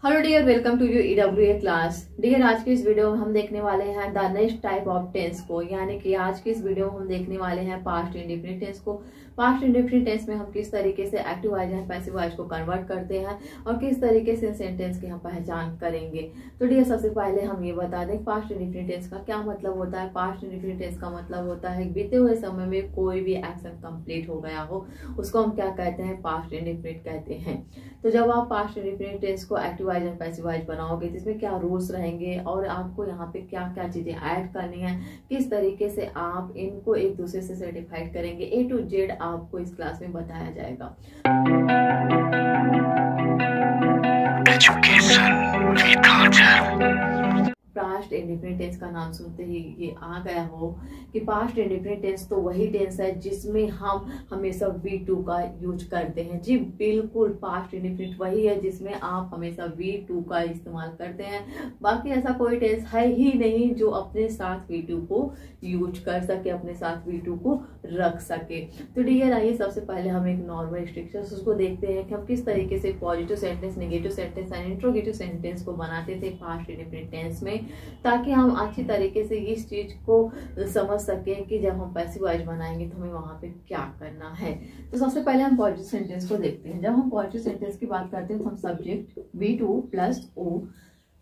Hello dear, welcome to you EWA class. Dear, आज की इस वीडियो में हम देखने वाले हैं the next type of tense को, यानी कि आज की इस वीडियो में हम देखने वाले हैं पास्ट इंडेफिनिट टेंस को। पास्ट इंडेफिनिट टेंस में हम किस तरीके से एक्टिव वॉइस या पैसिव वॉइस को कन्वर्ट करते हैं और किस तरीके से सेंटेंस की हम पहचान करेंगे। तो डियर, सबसे पहले हम ये बता दें पास्ट इंडेफिनिट टेंस का क्या मतलब होता है। पास्ट इंडेफिनिट टेंस का मतलब होता है बीते हुए समय में कोई भी एक्शन कंप्लीट हो गया हो, उसको हम क्या कहते हैं, पास्ट इंडेफिनिट कहते हैं। तो जब आप पास्ट इंडेफिनिट टेंस को active voice and passive voice बनाओगे तो इसमें क्या रूल्स रहेंगे और आपको यहाँ पे क्या क्या चीजें ऐड करनी है, किस तरीके से आप इनको एक दूसरे से सर्टिफाइड करेंगे, A to Z आपको इस क्लास में बताया जाएगा। पास्ट इंडेफिनिट टेंस का नाम सुनते ही ये आ गया हो कि पास्ट इंडेफिनिट टेंस तो वही टेंस है जिसमें हम हमेशा V2 का यूज करते हैं। जी बिल्कुल, पास्ट इंडेफिनिट वही है जिसमें आप हमेशा V2 का इस्तेमाल करते हैं। बाकी ऐसा कोई टेंस है ही नहीं जो अपने साथ V2 को यूज कर सके, अपने साथ V2 को रख सके। तो डियर, आइए सबसे पहले हम एक नॉर्मल स्ट्रक्चर उसको देखते हैं कि हम किस तरीके से positive sentence, negative sentence and interrogative sentence को बनाते थे पास्ट इंडेफिनिट टेंस में, ताकि हम अच्छी तरीके से इस चीज को समझ सकें कि जब हम पैसिव वॉइस बनाएंगे तो हमें वहां पे क्या करना है। तो सबसे पहले हम पॉजिटिव सेंटेंस को देखते हैं। जब हम पॉजिटिव सेंटेंस की बात करते हैं तो हम सब्जेक्ट V2 प्लस O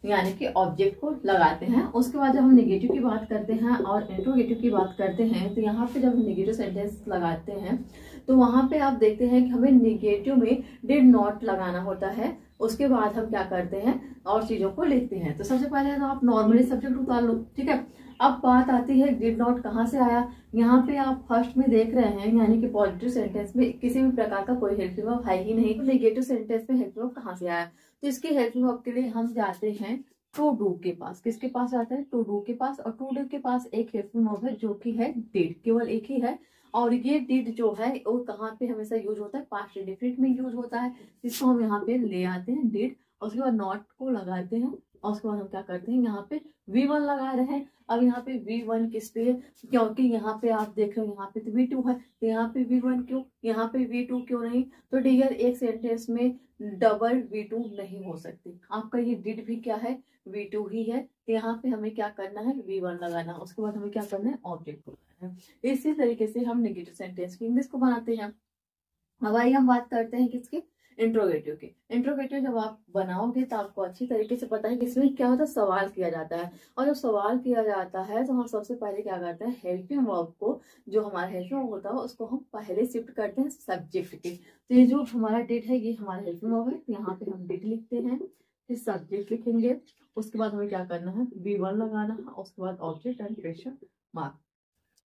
यानी कि ऑब्जेक्ट को लगाते हैं। उसके बाद जब हम नेगेटिव की बात करते हैं और इंट्रोगेटिव की बात करते हैं तो यहाँ पे जब हम नेगेटिव सेंटेंस लगाते हैं तो वहां पे आप देखते हैं कि हमें नेगेटिव में डिड नॉट लगाना होता है। उसके बाद हम क्या करते हैं और चीजों को लिखते हैं। तो सबसे पहले तो आप नॉर्मली सब्जेक्ट उतार लो, ठीक है। अब बात आती है डिड नॉट कहाँ से आया। यहाँ पे आप फर्स्ट में देख रहे हैं, यानी कि पॉजिटिव सेंटेंस में किसी भी प्रकार का कोई हेल्पिंग वर्ब है ही नहीं। तो नेगेटिव सेंटेंस में हेल्पिंग वर्ब कहाँ से आया, तो इसके हेल्पिंग वर्ब के लिए हम जाते हैं टू डू के पास। किसके पास जाते हैं, टू डू के पास। और टू डू के पास एक हेल्पिंग वर्ब है जो कि है डिड, केवल एक ही है। और ये डिड जो है वो कहाँ पे हमेशा यूज होता है, पास्ट इंडेफिनिट में यूज होता है। इसको हम यहाँ पे ले आते हैं डिड, और उसके बाद नॉट को लगाते हैं और उसके बाद हम क्या करते हैं, यहाँ पे V1 लगा रहे हैं। अब यहाँ पे V1 किस पे, क्योंकि यहाँ पे आप देख रहे हो यहाँ पे तो V2 है, तो यहाँ पे V1 क्यों, यहाँ पे V2 क्यों नहीं। तो डियर, एक सेंटेंस में डबल V2 नहीं हो सकती। आपका ये डिड भी क्या है, V2 ही है। तो यहाँ पे हमें क्या करना है, V1 लगाना। उसके बाद हमें क्या करना है, ऑब्जेक्ट को लगाना है। इसी तरीके से हम नेगेटिव सेंटेंस की इंग्लिश को बनाते हैं। अब आइए हम बात करते हैं किसकी, इंट्रोगेटिव की। इंट्रोगेटिव जब आप बनाओगे तो आपको अच्छी तरीके से पता है कि इसमें क्या होता है, सवाल किया जाता है। और जब सवाल किया जाता है तो हम सबसे पहले क्या करते हैं, हेल्पिंग वर्ब को, जो हमारा हेल्पिंग वर्ब होता है उसको हम पहले शिफ्ट करते हैं सब्जेक्ट के। तो ये जो हमारा डिड है ये हमारा हेल्पिंग वर्ब है, तो यहाँ पे हम डिड लिखते हैं, फिर सब्जेक्ट लिखेंगे। उसके बाद हमें क्या करना है, V1 लगाना है, उसके बाद ऑब्जेक्ट एंड क्वेश्चन मार्क।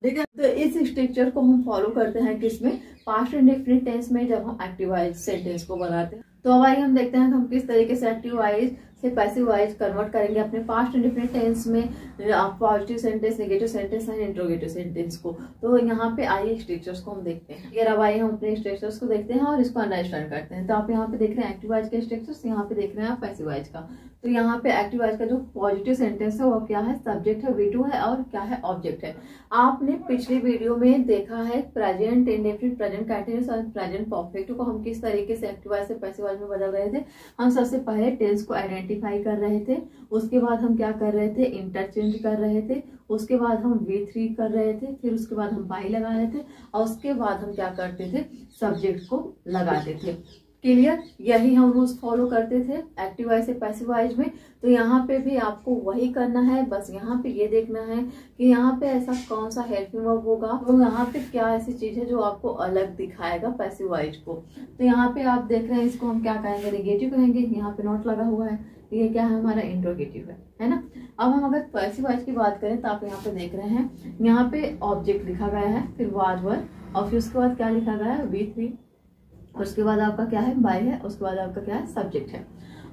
ठीक है, तो इस स्ट्रक्चर को हम फॉलो करते हैं किसमें, पास्ट इंडेफिनिट टेंस में, जब हम एक्टिव वॉइस सेंटेंस को बनाते हैं। तो अब आइए हम देखते हैं कि हम किस तरीके से एक्टिव वॉइस से पैसिव वॉइस कन्वर्ट करेंगे अपने पास्ट इंडेफिनिट टेंस में, positive sentence, negative sentence and interrogative sentence को। तो यहाँ पे आइए स्ट्रक्चर्स को हम देखते हैं। यार अब आइए हम अपने स्ट्रक्चर्स को देखते हैं और इसको अंडरस्टैंड करते हैं। तो आप यहाँ पे देख रहे हैं एक्टिव वॉइस के स्ट्रक्चर्स, यहाँ पे देख रहे हैं आप पैसिव वॉइस का। तो यहाँ पे एक्टिव वॉइस का जो पॉजिटिव सेंटेंस है वो क्या है, सब्जेक्ट है, V2 है, और क्या है, ऑब्जेक्ट है। आपने पिछली वीडियो में देखा है प्रेजेंट इंडेफिनिट, प्रेजेंट कंटीन्यूअस और प्रेजेंट परफेक्ट को हम किस तरीके से एक्टिव वॉइस से पैसिव वॉइस में बदल रहे थे। हम सबसे पहले टेंस को आइडेंटिफाई कर रहे थे, उसके बाद हम क्या कर रहे थे, इंटरचेंज कर रहे थे, उसके बाद हम V3 कर रहे थे, फिर उसके बाद हम बाई लगा रहे थे, और उसके बाद हम क्या करते थे, सब्जेक्ट को लगाते थे। क्लियर, यही हम रूल्स फॉलो करते थे एक्टिव वॉइस से पैसिव वॉइस में। तो यहाँ पे भी आपको वही करना है, बस यहाँ पे ये देखना है कि यहाँ पे ऐसा कौन सा हेल्पिंग वर्ब होगा, तो यहाँ पे क्या ऐसी चीज है जो आपको अलग दिखाएगा पैसिव वॉइस को। तो यहाँ पे आप देख रहे हैं, इसको हम क्या कहेंगे, नेगेटिव कहेंगे। यहाँ पे नॉट लगा हुआ है, ये क्या है, हमारा इंट्रोगेटिव है ना। अब हम अगर पैसिव वॉइस की बात करें तो आप यहाँ पे देख रहे हैं, यहाँ पे ऑब्जेक्ट लिखा गया है, फिर वाज वर, और फिर उसके बाद क्या लिखा गया है, V3, उसके बाद आपका क्या है, बाय है, उसके बाद आपका क्या है, सब्जेक्ट है।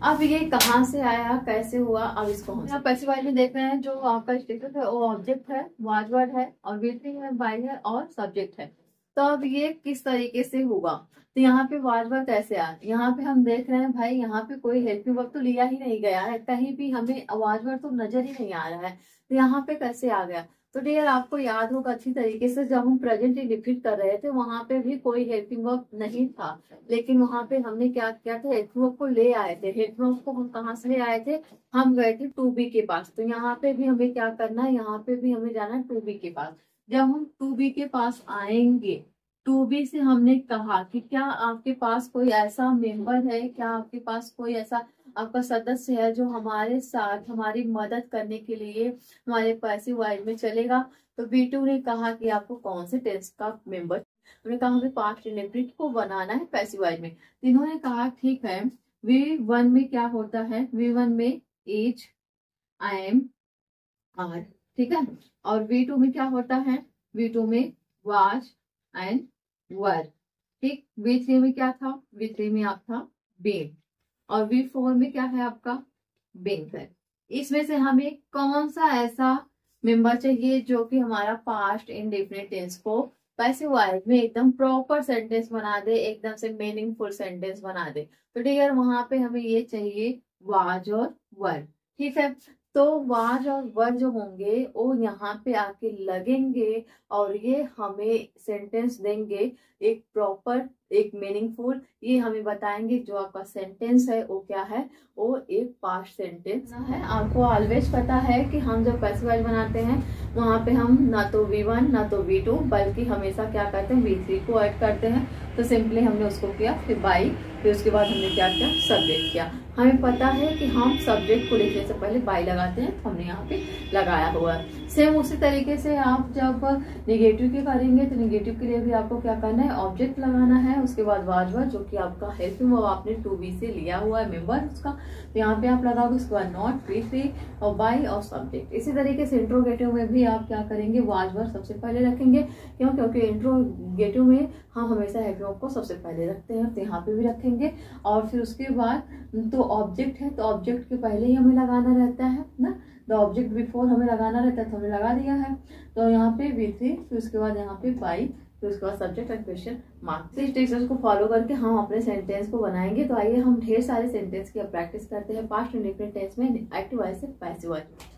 अब ये कहाँ से आया, कैसे हुआ, अब इसको हम पैसिव वॉइस में देख रहे हैं। जो आपका स्टेटस है वो ऑब्जेक्ट है, वाज वर्ड है, और V3 है, बाय है, और सब्जेक्ट है। तो अब ये किस तरीके से होगा, तो यहाँ पे वाज वर्ड कैसे आया, यहाँ पे हम देख रहे हैं भाई, यहाँ पे कोई हेल्पिंग वर्ब तो लिया ही नहीं गया है, कहीं भी हमें वाज वर्ड तो नजर ही नहीं आ रहा है। तो यहाँ पे कैसे आ गया, तो डियर आपको याद होगा अच्छी तरीके से, जब हम प्रेजेंट इंडिफिनिट कर रहे थे वहां पे भी कोई हेल्पिंग वर्ब नहीं था, लेकिन वहां पे हमने क्या किया था, हेल्पिंग वर्ब को ले आए थे। हेल्पिंग वर्ब को हम कहाँ से ले आए थे, हम गए थे टू बी के पास। तो यहाँ पे भी हमें क्या करना है, यहाँ पे भी हमें जाना है टू बी के पास। जब हम टू बी के पास आएंगे, टू बी से हमने कहा कि क्या आपके पास कोई ऐसा मेंबर है, क्या आपके पास कोई ऐसा आपका सदस्य है जो हमारे साथ हमारी मदद करने के लिए हमारे पैसिव वॉइस में चलेगा। तो B2 ने कहा कि आपको कौन से टेंस का मेंबर, उन्होंने कहा हमें पास्ट इंडेफिनिट को बनाना है पैसिव वॉइस में। तो इन्होंने कहा ठीक है, V1 में क्या होता है, V1 में इज, आई एम, आर, ठीक है। और V2 में क्या होता है, V2 में वाज एंड वर, ठीक। V3 में क्या था, V3 में आप था बीन, और V4 में क्या है आपका बिंग है। इसमें से हमें कौन सा ऐसा मेंबर चाहिए जो कि हमारा पास्ट इंडेफिनिट टेंस को पैसिव वॉइस में एकदम प्रॉपर सेंटेंस बना दे, एकदम से मीनिंगफुल सेंटेंस बना दे। तो डियर वहां पे हमें ये चाहिए वाज और वर, ठीक है। तो वाज और वर जो होंगे वो यहाँ पे आके लगेंगे और ये हमें सेंटेंस देंगे एक प्रॉपर, एक मीनिंगफुल। ये हमें बताएंगे जो आपका सेंटेंस है वो क्या है, वो एक पास्ट सेंटेंस है। आपको ऑलवेज पता है कि हम जब पैसिव वॉइस बनाते हैं वहां पे हम ना तो V1 ना तो V2 बल्कि हमेशा क्या करते हैं, V3 को ऐड करते हैं। तो सिंपली हमने उसको किया, फिर बाई, फिर उसके बाद हमने क्या किया, सब्जेक्ट किया। हमें पता है कि हम सब्जेक्ट को लिखने से पहले बाई लगाते हैं, तो हमने यहाँ पे लगाया हुआ है। सेम उसी तरीके से आप जब निगेटिव के करेंगे तो निगेटिव के लिए भी आपको क्या करना है, ऑब्जेक्ट लगाना है। उसके बाद वाज वर जो कि आपका हेल्पिंग वर्ब आपने टू बी से लिया हुआ है मेंबर उसका, तो यहाँ पे आप लगाओगे। उसके बाद नॉट, V3 और बाई और सब्जेक्ट। इसी तरीके से इंट्रोगेटिव में भी आप क्या करेंगे, वाज वर सबसे पहले रखेंगे। क्यों, क्योंकि इंट्रोगेटिव में हम हमेशा हेल्पिंग वर्ब को सबसे पहले रखते हैं, तो यहाँ पे भी रखेंगे। और फिर उसके बाद तो ऑब्जेक्ट है, तो ऑब्जेक्ट के पहले ही हमें लगाना रहता है ना, द ऑब्जेक्ट बिफोर हमें लगाना रहता है, तो हमने लगा दिया है। तो यहाँ पे V3, फिर उसके बाद यहाँ पे बाई, फिर उसके बाद सब्जेक्ट एंड क्वेश्चन मार्क। इस टेक्स्ट को फॉलो करके हम अपने सेंटेंस को बनाएंगे। तो आइए हम ढेर सारे सेंटेंस की प्रैक्टिस करते हैं पास्ट इंडेफिनिट टेंस में एक्टिव वॉइस से पैसिव वॉइस।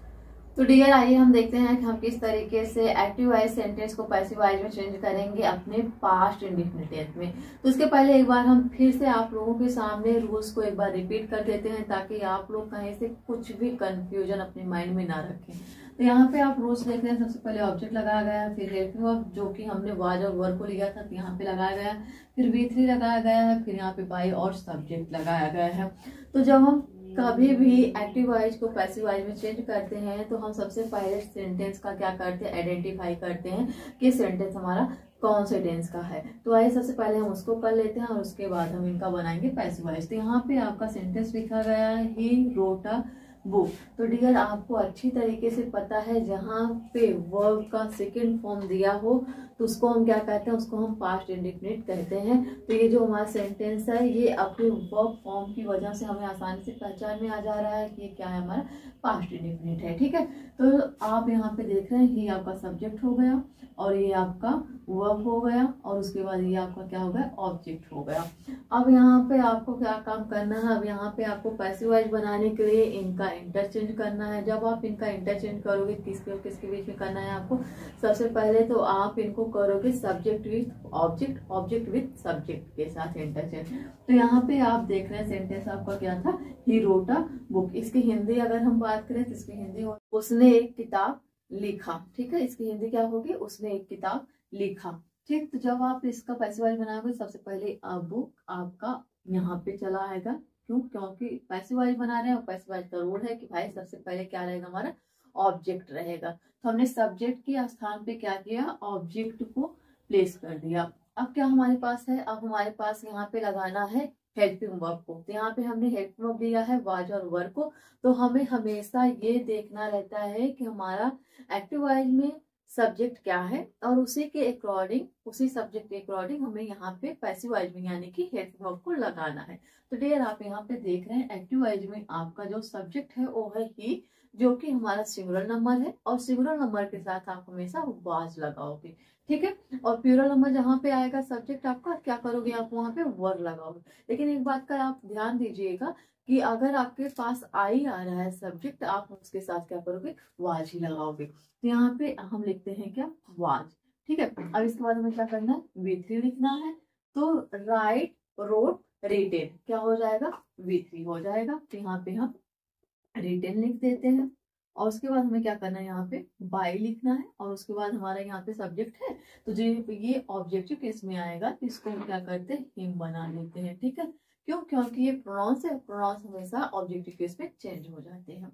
तो डियर आइए हम देखते हैं कि हम किस तरीके से एक्टिव वॉइस सेंटेंस को पैसिव वॉइस में चेंज करेंगे अपने पास्ट इंडेफिनिट टेंस में। तो उसके पहले एक बार हम फिर से आप लोगों के सामने रूल्स को एक बार रिपीट कर देते हैं, ताकि आप लोग कहीं से कुछ भी कंफ्यूजन अपने माइंड में ना रखें। तो यहाँ पे आप रूल्स देख रहे हैं, सबसे पहले ऑब्जेक्ट लगाया गया, फिर हेल्पिंग वर्ब जो कि हमने वाज और वर को लिया था, तो यहाँ पे लगाया गया, फिर V3 लगाया गया है, फिर यहाँ पे बाई और सब्जेक्ट लगाया गया है। तो जब हम कभी भी एक्टिव वॉइस को पैसिव वॉइस में चेंज करते हैं तो हम सबसे पहले सेंटेंस का क्या करते हैं, आइडेंटिफाई करते हैं कि सेंटेंस हमारा कौन से टेंस का है। तो आइए सबसे पहले हम उसको कर लेते हैं और उसके बाद हम इनका बनाएंगे पैसिव वॉइस। तो यहाँ पे आपका सेंटेंस लिखा गया है, ही रोट अ बुक। तो डियर आपको अच्छी तरीके से पता है, जहाँ पे वर्ब का सेकंड फॉर्म दिया हो तो उसको हम क्या कहते हैं, उसको हम पास्ट इंडेफिनिट कहते हैं। तो ये जो हमारा सेंटेंस है ये अपने वर्ब फॉर्म की वजह से हमें आसानी से पहचान में आ जा रहा है कि ये क्या है, हमारा पास्ट इंडेफिनिट है, ठीक है। तो आप यहाँ पे देख रहे हैं, ये आपका सब्जेक्ट हो गया और ये आपका वर्ब हो गया और उसके बाद ये आपका क्या हो गया, ऑब्जेक्ट हो गया। अब यहाँ पे आपको क्या काम करना है, अब यहाँ पे आपको पैसिव वॉइस बनाने के लिए इनका इंटरचेंज करना है। जब आप इनका इंटरचेंज करोगे, किसके और किसके बीच में करना है आपको, सबसे पहले तो आप इनको करोगे subject with object, object with subject के साथ इंटरचेंज। तो यहाँ पे आप देख रहे हैं सेंटेंस आपका क्या था, ही रोट अ बुक। इसकी हिंदी अगर हम बात करें तो इसकी हिंदी उसने एक किताब लिखा, ठीक है। इसकी हिंदी क्या होगी, उसने एक किताब लिखा, ठीक। तो जब आप इसका पैसिव वॉइस बनाओगे सबसे पहले बुक आपका यहाँ पे चला आएगा। क्यों, क्योंकि पैसिव वॉइस बना रहे हैं और पैसिव वॉइस का रूल है कि भाई सबसे पहले क्या रहेगा, हमारा ऑब्जेक्ट रहेगा। तो हमने सब्जेक्ट के स्थान पे क्या किया, ऑब्जेक्ट को प्लेस कर दिया। अब क्या हमारे पास है, अब हमारे पास यहाँ पे लगाना है हेल्पिंग वर्ब को। तो यहाँ पे हमने हेल्पिंग वर्ब दिया है वाज और वर को। तो हमें हमेशा ये देखना रहता है कि हमारा एक्टिव वॉइस में सब्जेक्ट क्या है और उसी के अकॉर्डिंग, उसी सब्जेक्ट के अकॉर्डिंग हमें यहाँ पे पैसिव वॉइस में यानी कि हेल्पिंग वर्ब को लगाना है। तो डियर आप यहाँ पे देख रहे हैं एक्टिव वॉइस में आपका जो सब्जेक्ट है वो है ही, जो कि हमारा सिंगुलर नंबर है और सिंगुलर नंबर के साथ आप हमेशा वाज लगाओगे, ठीक है। और प्लूरल नंबर जहाँ पे आएगा सब्जेक्ट आपका, क्या करोगे आप वहां पे वर लगाओगे। लेकिन एक बात का आप ध्यान दीजिएगा कि अगर आपके पास आई आ रहा है सब्जेक्ट, आप उसके साथ क्या करोगे, वाज ही लगाओगे। तो यहाँ पे हम लिखते हैं क्या, वाज। ठीक है, अब इसके बाद हमें क्या करना है, V3 लिखना है। तो राइट, रोट, रिटेन क्या हो जाएगा, V3 हो जाएगा। तो यहाँ पे हम रिटेन लिख देते हैं। और उसके बाद हमें क्या करना है, यहाँ पे बाई लिखना है। और उसके बाद हमारा यहाँ पे सब्जेक्ट है, तो जो ये ऑब्जेक्टिव केस में आएगा तो इसको हम क्या करते हैं, हिम बना लेते हैं। ठीक है, क्यों, क्योंकि ये प्रोनाउंस है, प्रोनाउंस हमेशा ऑब्जेक्टिव केस में चेंज हो जाते हैं।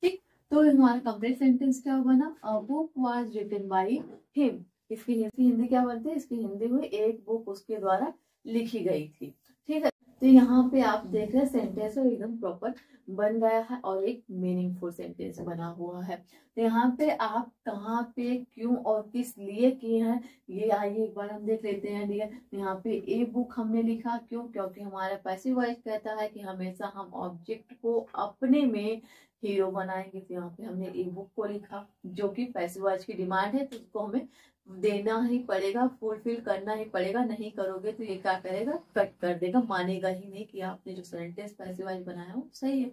ठीक, तो हमारा कंप्लीट सेंटेंस क्या बना, a book was written by him. इसकी हिंदी क्या बनती है, इसकी हिंदी हुई एक बुक उसके द्वारा लिखी गई थी। ठीक है, तो यहाँ पे आप देख रहे हैं सेंटेंस एकदम प्रॉपर बन गया है और एक मीनिंगफुल सेंटेंस बना हुआ है। तो यहाँ पे आप कहाँ पे, क्यों और किस लिए किए हैं, ये आइए एक बार हम देख लेते हैं। ठीक है, यहाँ पे ए बुक हमने लिखा, क्यों, क्योंकि हमारा पैसिव वॉइस कहता है कि हमेशा हम ऑब्जेक्ट को अपने में हीरो बनाएंगे। तो यहाँ पे हमने ए बुक को लिखा, जो कि पैसिव वॉइस की डिमांड है, तो उसको हमें देना ही पड़ेगा, फुलफिल करना ही पड़ेगा। नहीं करोगे तो ये क्या करेगा, कट कर देगा, मानेगा ही नहीं कि आपने जो सेंटेंस पैसिव वॉइस बनाया हो सही है।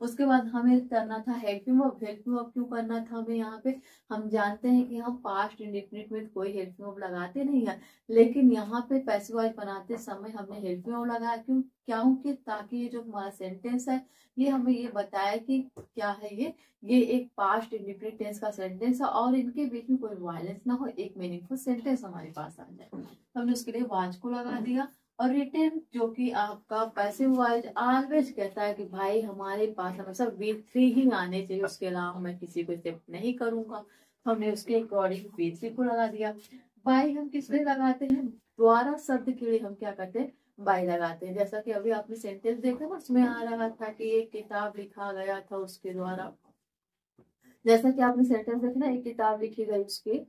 उसके बाद हमें करना था हेल्पिंग वर्ब। हेल्पिंग वर्ब क्यों करना था हमें यहाँ पे, हम जानते हैं कि हम पास्ट इंडेफिनिट में कोई हेल्पिंग वर्ब लगाते नहीं है, लेकिन यहाँ पे पैसिव वॉइस बनाते समय हमने हेल्पिंग वर्ब लगाया। क्यों, क्योंकि ताकि ये जो हमारा सेंटेंस है ये हमें ये बताया कि क्या है, ये एक पास्ट इंडेफिनिट टेंस का सेंटेंस है और इनके बीच में कोई वायलेंस ना हो, एक मीनिंगफुल सेंटेंस हमारे पास आ जाए। तो हमने उसके लिए वाज को लगा दिया। और रिटेन, जो कि आपका पैसिव वॉइस ऑलवेज कहता है कि भाई हमारे पास हमेशा V3 ही आने चाहिए, उसके अलावा मैं किसी को एक्सेप्ट नहीं करूंगा। तो हमने उसके अकॉर्डिंग V3 को लगा दिया। बाई हम किस लिए लगाते हैं, द्वारा शब्द के लिए हम क्या करते हैं, बाई लगाते हैं। जैसा कि अभी आपने सेंटेंस देखा ना, उसमें आ रहा था कि एक किताब लिखा गया था उसके द्वारा। जैसा कि आपने सेंटेंस देखा ना, एक किताब लिखी गई उसके,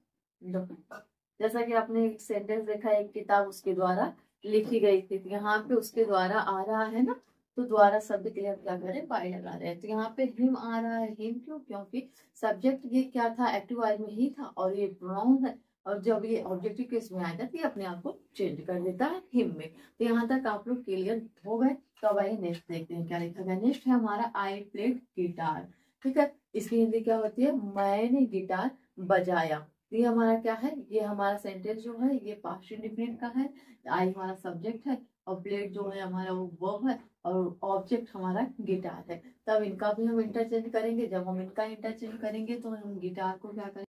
जैसा कि आपने एक सेंटेंस देखा, एक किताब उसके द्वारा लिखी गई थी। यहाँ पे उसके द्वारा आ रहा है ना, तो द्वारा शब्द के लिए हम क्या करें, बाई लगा रहे हैं। तो यहाँ पे हिम आ रहा है, हिम क्यों, क्योंकि सब्जेक्ट ये क्या था, एक्टिव वॉइस में ही था और ये प्रोनाउन है। और जब ये ऑब्जेक्टिव केस में आएगा तो ये अपने आप को चेंज कर देता है हिम में। तो यहाँ तक आप लोग क्लियर हो गए। तो अब आइए नेक्स्ट देखते हैं क्या लिखा गया। नेक्स्ट है हमारा आई प्लेड गिटार। ठीक है, इसकी हिंदी क्या होती है, मैंने गिटार बजाया। ये हमारा क्या है, ये हमारा सेंटेंस जो है ये पास्ट इंडेफिनिट का है। आई हमारा सब्जेक्ट है और प्लेड जो है हमारा वो वर्ब है और ऑब्जेक्ट हमारा गिटार है। तब इनका भी हम इंटरचेंज करेंगे। जब हम इनका इंटरचेंज करेंगे तो हम गिटार को क्या करेंगे,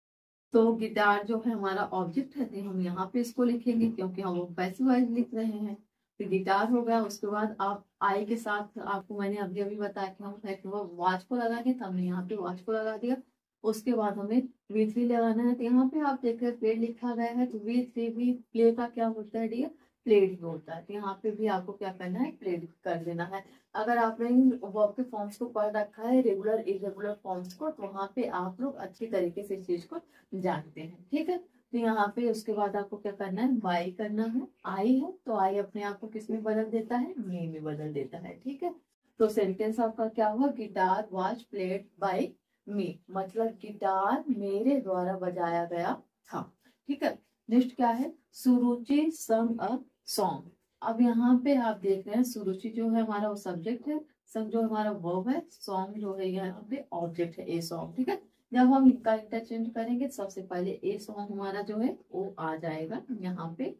तो गिटार जो है हमारा ऑब्जेक्ट है, तो हम यहाँ पे इसको लिखेंगे क्योंकि हम वो पैसिव वॉइस लिख रहे हैं। तो गिटार हो गया। उसके बाद आप आई के साथ, आपको मैंने अभी अभी बताया कि हम वॉच को लगाएंगे, तो हमने यहाँ पे वॉच को लगा दिया। उसके बाद हमें V3 लगाना है। तो यहाँ पे आप देख रहे हैं प्लेड लिखा गया है, तो V3 भी प्ले का क्या होता है डियर, प्लेड ही होता है। तो यहाँ पे भी आपको क्या करना है, प्लेड कर देना है। अगर आपने वर्ब के फॉर्म्स को पढ़ रखा है, रेगुलर इरेगुलर फॉर्म्स को, तो वहाँ पे आप लोग अच्छी तरीके से इस चीज को जानते हैं। ठीक है, तो यहाँ पे उसके बाद आपको क्या करना है, बाई करना है। आई है तो आई अपने आप को किस में बदल देता है, मी में बदल देता है। ठीक है, तो सेंटेंस आपका क्या हुआ, गिटार वाज प्लेड बाई मी, मतलब गिटार मेरे द्वारा बजाया गया था। ठीक है, नेक्स्ट क्या है, सुरुचि संग अ सॉन्ग। अब यहाँ पे आप देख रहे हैं सुरुचि जो है हमारा वो सब्जेक्ट है, संग जो हमारा वर्ब है, सॉन्ग जो है यहाँ पे ऑब्जेक्ट है, ए सॉन्ग। ठीक है, जब हम इनका इंटरचेंज करेंगे सबसे पहले ए सॉन्ग हमारा जो है वो आ जाएगा यहाँ पे।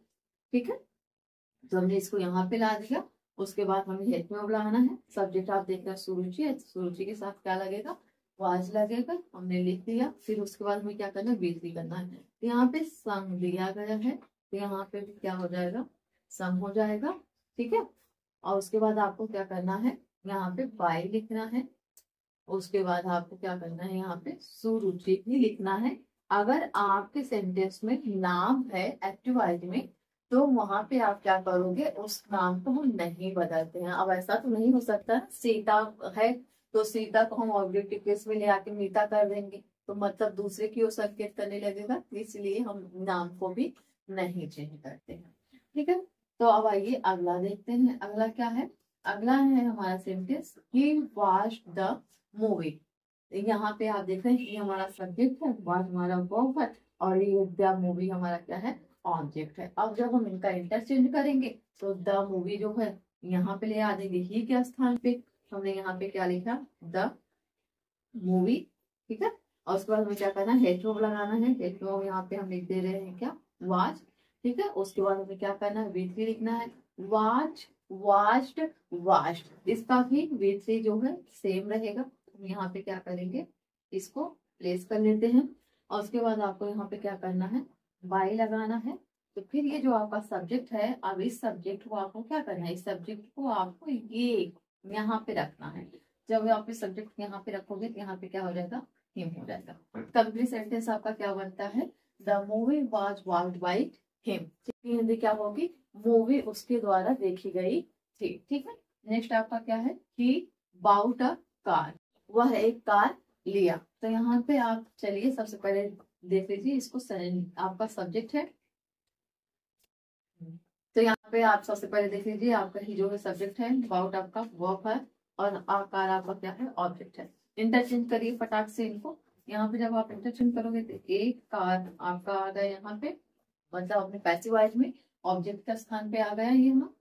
ठीक है, तो हमने इसको यहाँ पे ला दिया। उसके बाद हमें हेल्प में लगाना है। सब्जेक्ट आप देख रहे हैं सुरुचि है, सुरुचि के साथ क्या लगेगा, वाज लगेगा, हमने लिख दिया। फिर उसके बाद हमें क्या करना है, V3 करना है। तो यहाँ पे संग दिया गया है, तो यहाँ पे भी क्या हो जाएगा, संग हो जाएगा। ठीक है, और उसके बाद आपको क्या करना है, यहाँ पे बाई लिखना है। उसके बाद आपको क्या करना है, यहाँ पे सुरुचि भी लिखना है। अगर आपके सेंटेंस में नाम है एक्टिव वॉइस में, तो वहां पे आप क्या करोगे, उस नाम को हम नहीं बदलते हैं। अब ऐसा तो नहीं हो सकता, सीता है तो सीता को हम ऑब्जेक्टिव केस में ले आके मीता कर देंगे, तो मतलब दूसरे की ओर संकेत करने लगेगा, इसलिए हम नाम को भी नहीं चेंज करते हैं। ठीक है, तो अब आइए अगला देखते हैं। अगला क्या है, अगला है हमारा sentence, he watched the movie. यहाँ पे आप देख रहे हैं ये हमारा सब्जेक्ट है, वॉच हमारा वर्ब है और ये द मूवी हमारा क्या है, ऑब्जेक्ट है। अब जब हम इनका इंटरचेंज करेंगे तो द मूवी जो है यहाँ पे ले आ देंगे ही के स्थान पे, हमने यहाँ पे क्या लिखा, द मूवी, ठीक है। और उसके बाद हमें क्या करना है, हेड वर्ब लगाना है। हेड वर्ब यहाँ पे हम लिख दे रहे हैं क्या, वॉच, ठीक है। उसके बाद हमें क्या करना है, V3 लिखना है, वॉच, वॉच्ड, वॉच्ड। इसका भी V3 जो है सेम रहेगा। हम यहाँ पे क्या करेंगे, इसको प्लेस कर लेते हैं। और उसके बाद आपको यहाँ पे क्या करना है, बाय लगाना है। तो फिर ये जो आपका सब्जेक्ट है, अब इस सब्जेक्ट को आपको क्या करना है, इस सब्जेक्ट को आपको ये यहाँ पे रखना है। जब आप इस सब्जेक्ट यहाँ पे रखोगे तो यहाँ पे क्या हो जाएगा, हिम हो जाएगा। कंप्लीट सेंटेंस आपका क्या बनता है, the movie was watched by him. Hindi क्या होगी, मूवी उसके द्वारा देखी गई थी, ठीक है। नेक्स्ट आपका क्या है, ही बाउट अ कार, वह एक कार लिया। तो यहाँ पे आप चलिए सबसे पहले देख लीजिए इसको, आपका सब्जेक्ट है। तो यहाँ पे आप सबसे पहले देख लीजिए, आपका ही जो है सब्जेक्ट है, बाउट आपका वर्ब है, और कार आपका क्या है, ऑब्जेक्ट है। इंटरचेंज करिए फटाक से इनको। यहाँ पे जब आप इंटरचेंज करोगे तो एक कार आपका आ गया यहाँ पे, मतलब अपने पैसिव वॉइस में ऑब्जेक्ट का स्थान पे आ गया ये यहाँ।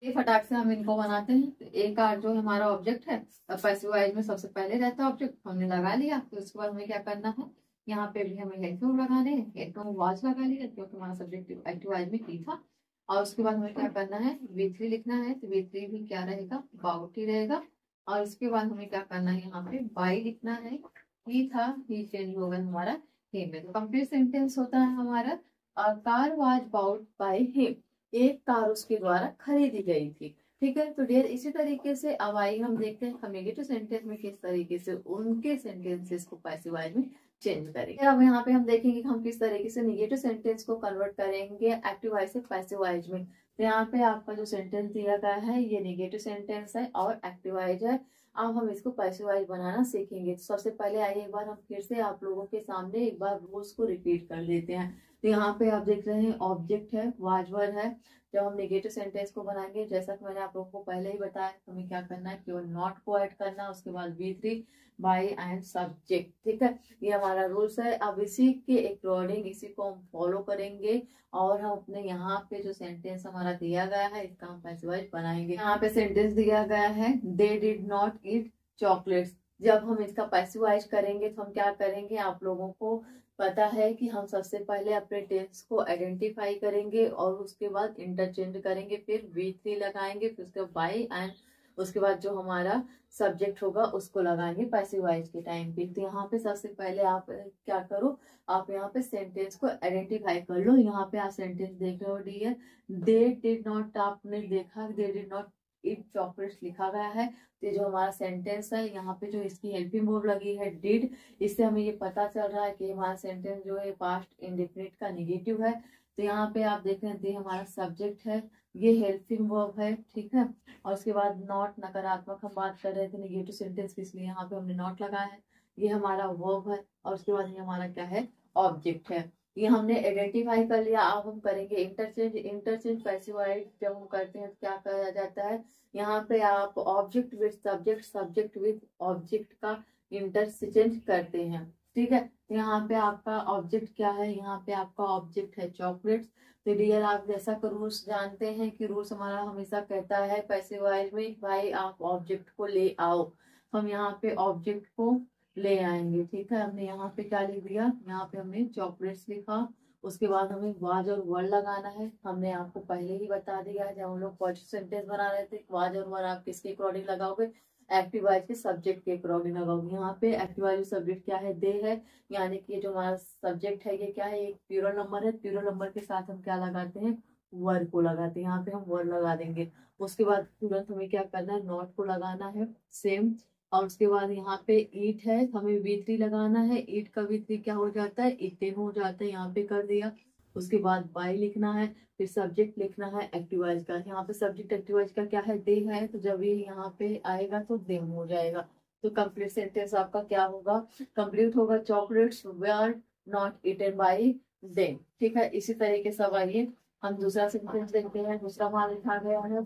ये फटाक से हम इनको बनाते हैं। तो एक कार जो हमारा ऑब्जेक्ट है, पैसिव वॉइस में सबसे पहले रहता है ऑब्जेक्ट, हमने लगा लिया। तो उसके बाद हमें क्या करना है, यहाँ पे भी हमें हेडफोन लगाने हैं, हेडफोन वॉच लगा लिया क्योंकि हमारा सब्जेक्ट एक्टिव वॉइस में ही था। और उसके बाद हमें क्या करना है, V3 लिखना है। तो V3 भी क्या रहेगा, बाउट ही रहेगा। और उसके बाद हमें क्या करना है, यहाँ पे बाई लिखना है। ही था, ही चेंज होगा हमारा हिम में। तो कंप्लीट सेंटेंस होता है हमारा, car was bought by him, एक कार उसके द्वारा खरीदी गई थी, ठीक है। तो डियर इसी तरीके से अब आइए हम देखते हैं हम नेगेटिव सेंटेंस में किस तरीके से उनके सेंटेंसेस को पैसिव वॉइस में चेंज करेंगे। अब यहाँ पे हम देखेंगे कि हम किस तरीके से नेगेटिव सेंटेंस को कन्वर्ट करेंगे एक्टिव वॉइस से पैसिव वॉइस में। तो यहाँ पे आपका जो सेंटेंस दिया गया है ये नेगेटिव सेंटेंस है और एक्टिव वॉइस है। अब हम इसको पैसिव वॉइस बनाना सीखेंगे। तो सबसे पहले आइए एक बार हम फिर से आप लोगों के सामने एक बार रूल्स को रिपीट कर देते हैं। तो यहाँ पे आप देख रहे हैं ऑब्जेक्ट है, वाज वर है। जब हम नेगेटिव सेंटेंस को बनाएंगे, जैसा कि मैंने आप लोगों को पहले ही बताया, हमें क्या करना है, केवल नॉट को ऐड करना है, उसके बाद V3 बाय एंड सब्जेक्ट, ठीक है। ये हमारा रूल्स है। अब इसी के अकॉर्डिंग इसी को हम फॉलो करेंगे और हम अपने यहाँ पे जो सेंटेंस हमारा दिया गया है इसका हम पैसिव वॉइस बनाएंगे। यहाँ पे सेंटेंस दिया गया है, they did not eat chocolates. जब हम इसका पैसिव वॉइस करेंगे तो हम क्या करेंगे, आप लोगों को पता है कि हम सबसे पहले अपने टेंस को आइडेंटिफाई करेंगे और उसके बाद इंटरचेंज करेंगे, फिर V3 लगाएंगे, फिर उसके बाय एंड उसके बाद जो हमारा सब्जेक्ट होगा उसको लगाएंगे पैसिव वॉइस के टाइम पे। तो यहाँ पे सबसे पहले आप क्या करो, आप यहाँ पे सेंटेंस को आइडेंटिफाई कर लो। यहाँ पे आप सेंटेंस देख रहे हो, डियर दे डिड नॉट, आपने देखा दे डिड नॉट ईट चॉकलेट्स लिखा गया है। तो जो हमारा सेंटेंस है यहाँ पे जो इसकी हेल्पिंग वर्ब लगी है डिड, इससे हमें ये पता चल रहा है कि हमारा सेंटेंस जो है पास्ट इंडेफिनिट का नेगेटिव है। तो यहाँ पे आप देख रहे हैं हमारा सब्जेक्ट है, ये हेल्पिंग वर्ब है, ठीक है। और उसके बाद नॉट, नकारात्मक हम बात कर रहे थे नेगेटिव सेंटेंस की, इसलिए यहाँ पे हमने नॉट लगाया है, ये हमारा वर्ब है। और उसके बाद ये हमारा क्या है, ऑब्जेक्ट है। ये हमने आइडेंटिफाई कर लिया। अब हम करेंगे इंटरचेंज। इंटरचेंज पैसिव वॉइस जब हम करते हैं तो क्या कहा जाता है, यहाँ पे आप object with subject, subject with object का इंटरचेंज करते हैं, ठीक है। यहाँ पे आपका ऑब्जेक्ट क्या है, यहाँ पे आपका ऑब्जेक्ट है चॉकलेट्स। तो डियर आप जैसा कि रूल्स जानते हैं कि रूल्स हमारा हमेशा कहता है पैसिव वॉइस में, भाई आप ऑब्जेक्ट को ले आओ। हम यहाँ पे ऑब्जेक्ट को ले आएंगे, ठीक है। हमने यहाँ पे क्या लिख दिया, यहाँ पे हमने चॉकलेट्स लिखा। उसके बाद हमें वाज और वर लगाना है। हमने आपको पहले ही बता दिया है, जब हम लोग पॉजिटिव सेंटेंस बना रहे थे, वाज और वर आप किसके अकॉर्डिंग लगाओगे, एक्टिव वॉइस के सब्जेक्ट के अकॉर्डिंग लगाओगे। यहाँ पे एक्टिव वॉइस सब्जेक्ट क्या है, दे है, यानी कि जो हमारा सब्जेक्ट है ये क्या है, एक प्लूरल नंबर है। प्लूरल नंबर के साथ हम क्या लगाते हैं, वर को लगाते हैं। यहाँ पे हम वर लगा देंगे। उसके बाद तुरंत हमें क्या करना है, नॉट को लगाना है सेम। और उसके बाद यहाँ पे ईट है, हमें V3 लगाना है। ईट का V3 क्या हो जाता है, इटेन हो जाता है, यहाँ पे कर दिया। उसके बाद बाय लिखना है, फिर सब्जेक्ट लिखना है एक्टिव वॉइस का। यहाँ पे सब्जेक्ट एक्टिव वॉइस का क्या है, दे है, तो जब ये यहाँ पे आएगा तो देम हो जाएगा। तो कंप्लीट सेंटेंस आपका क्या होगा, कंप्लीट होगा, chocolates were not eaten by them, ठीक है। इसी तरीके से आइए हम दूसरा सेंटेंस देखते हैं। दूसरा वहां लिखा गया है,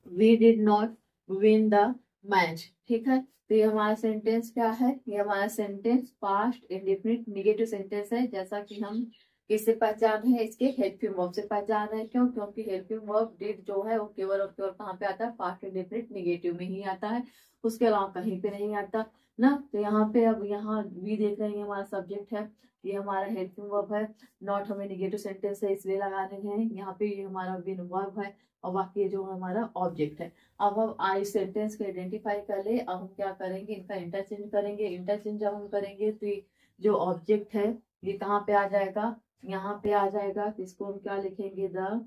we did not win the match. ठीक है, तो ये हमारा सेंटेंस क्या है, ये हमारा sentence past indefinite negative sentence है। जैसा कि हम किससे पहचान है, इसके हेल्पिंग वर्ब से पहचान है। क्यों? क्योंकि हेल्पिंग वर्ब डिड जो है वो केवल और केवल कहाँ पे आता है, पास्ट इंडेफिनिट निगेटिव में ही आता है, उसके अलावा कहीं पे नहीं आता ना। तो यहाँ पे अब यहाँ भी देख रहे हैं, हमारा सब्जेक्ट है, ये हमारा हेल्पिंग वर्ब है। नॉट हमें निगेटिव सेंटेंस है इसलिए लगा रहे हैं यहाँ पे, ये हमारा विन वर्ब है, और बाकी जो हमारा ऑब्जेक्ट है। अब हम आई सेंटेंस को आइडेंटिफाई कर ले। अब हम क्या करेंगे, इनका इंटरचेंज करेंगे। इंटरचेंज जब हम करेंगे तो जो ऑब्जेक्ट है ये कहाँ पे आ जाएगा, यहाँ पे आ जाएगा। तो इसको हम क्या लिखेंगे, द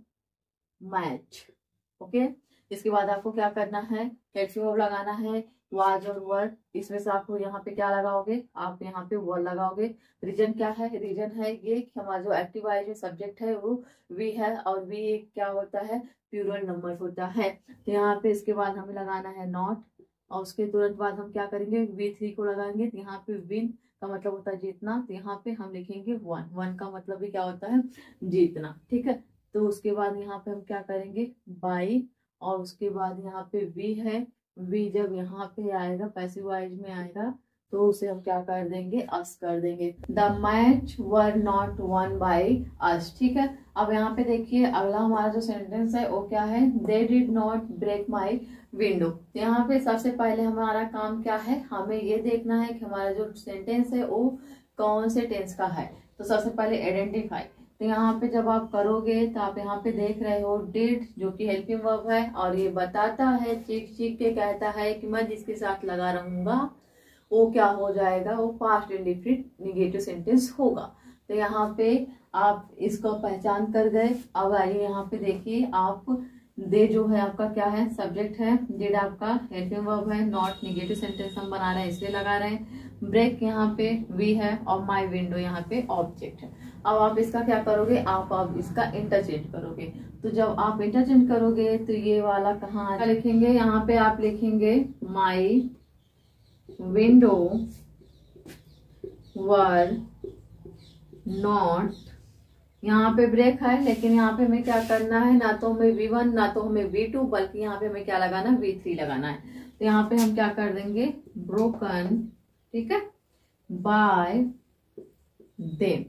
मैच। ओके, इसके बाद आपको क्या करना है, हेल्पिंग वर्ब लगाना है, वाज और वर। इसमें से आपको यहाँ पे क्या लगाओगे, आप यहाँ पे वर लगाओगे। रीजन क्या है, रीजन है ये कि हमारा जो एक्टिव आई जो सब्जेक्ट है वो वी है, और वी क्या होता है, प्लूरल नंबर होता है। तो यहाँ पे इसके बाद हमें लगाना है नॉट, और उसके तुरंत बाद हम क्या करेंगे, V3 को लगाएंगे। तो यहाँ पे विन का मतलब होता है जीतना, तो यहाँ पे हम लिखेंगे वन। वन का मतलब भी क्या होता है, जीतना। ठीक है, तो उसके बाद यहाँ पे हम क्या करेंगे, बाई, और उसके बाद यहाँ पे वी है। वी जब यहाँ पे आएगा पैसिव वॉइस में आएगा तो उसे हम क्या कर देंगे, अस कर देंगे। The match were not one by us. ठीक है, अब यहाँ पे देखिए अगला हमारा जो सेंटेंस है वो क्या है, they did not break my window. यहाँ पे सबसे पहले हमारा काम क्या है, हमें ये देखना है कि हमारा जो सेंटेंस है वो कौन से टेंस का है। तो सबसे पहले आइडेंटिफाई, तो यहाँ पे जब आप करोगे तो आप यहाँ पे देख रहे हो डिड जो कि हेल्पिंग वर्ब है, और ये बताता है, चीख चीख के कहता है कि मैं जिसके साथ लगा रहूंगा वो क्या हो जाएगा, वो पास्ट इंडेफिनिट निगेटिव सेंटेंस होगा। तो यहाँ पे आप इसको पहचान कर गए। अब आइए यहाँ पे देखिए, आप दे जो है आपका क्या है, सब्जेक्ट है, डिड आपका हेल्पिंग वर्ब है, नॉट निगेटिव सेंटेंस हम बना रहे हैं इसलिए लगा रहे हैं, ब्रेक यहाँ पे वी है, और माई विंडो यहाँ पे ऑब्जेक्ट है। अब आप इसका क्या करोगे, आप अब इसका इंटरचेंज करोगे। तो जब आप इंटरचेंज करोगे तो ये वाला कहाँ लिखेंगे, यहाँ पे आप लिखेंगे माई विंडो वर नॉट, यहाँ पे ब्रेक है लेकिन यहाँ पे हमें क्या करना है, ना तो हमें V1 ना तो हमें V2, बल्कि यहाँ पे हमें क्या लगाना है, V3 लगाना है। तो यहाँ पे हम क्या कर देंगे, ब्रोकन, ठीक है, बाय देम।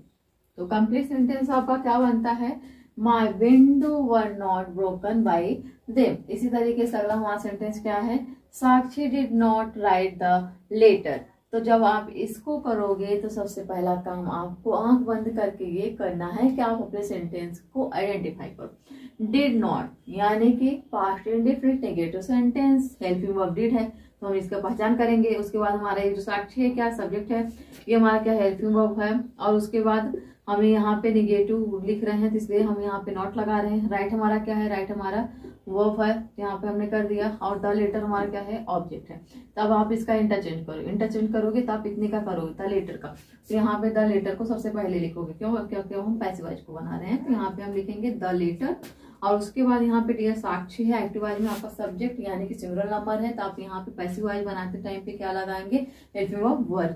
तो कंप्लीट सेंटेंस आपका क्या बनता है, my window were not broken by them. इसी तरीके से अगला हमारा सेंटेंस क्या है, Sakshi did not write the letter. तो जब आप इसको करोगे तो सबसे पहला काम आपको आंख बंद करके ये करना है कि आप अपने सेंटेंस को आइडेंटिफाई करो। डिड नॉट यानी कि past indefinite negative sentence, helping verb did है, तो हम इसका पहचान करेंगे। उसके बाद हमारा ये जो साक्षी है क्या सब्जेक्ट है, ये हमारा क्या हेल्पिंग वर्ब है, और उसके बाद हमें यहाँ पे निगेटिव लिख रहे हैं तो इसलिए हम यहाँ पे नॉट लगा रहे हैं। राइट हमारा क्या है, राइट हमारा वर्ब है, यहाँ पे हमने कर दिया, और द लेटर हमारा क्या है, ऑब्जेक्ट है। तब आप इसका इंटरचेंज करो, इंटरचेंज करोगे तो आप इतने का करोगे, द लेटर का। तो यहाँ पे द लेटर को सबसे पहले लिखोगे, क्यों, क्योंकि हम पैसिव वॉइस को बना रहे हैं। तो यहाँ पे हम लिखेंगे द लेटर, और उसके बाद यहाँ पे डियर साक्षी है, एक्टिव वॉइस में आपका सब्जेक्ट यानी कि सिंगुलर नंबर है, तो आप यहाँ पे पैसिव वॉइस बनाते टाइम पे क्या लगाएंगे, हेल्पिंग वर्ब वर।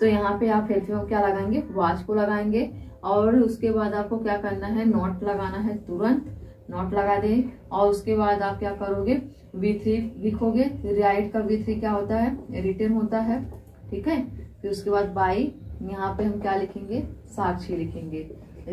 तो यहाँ पे आप हेल्पिंग वर्ब क्या लगाएंगे, वाज को लगाएंगे, और उसके बाद आपको क्या करना है, नॉट लगाना है, तुरंत नॉट लगा दे। और उसके बाद आप क्या करोगे, V3 लिखोगे। राइट का V3 क्या होता है, रिटर्न होता है, ठीक है। फिर उसके बाद बाई, यहाँ पे हम क्या लिखेंगे, साक्षी लिखेंगे।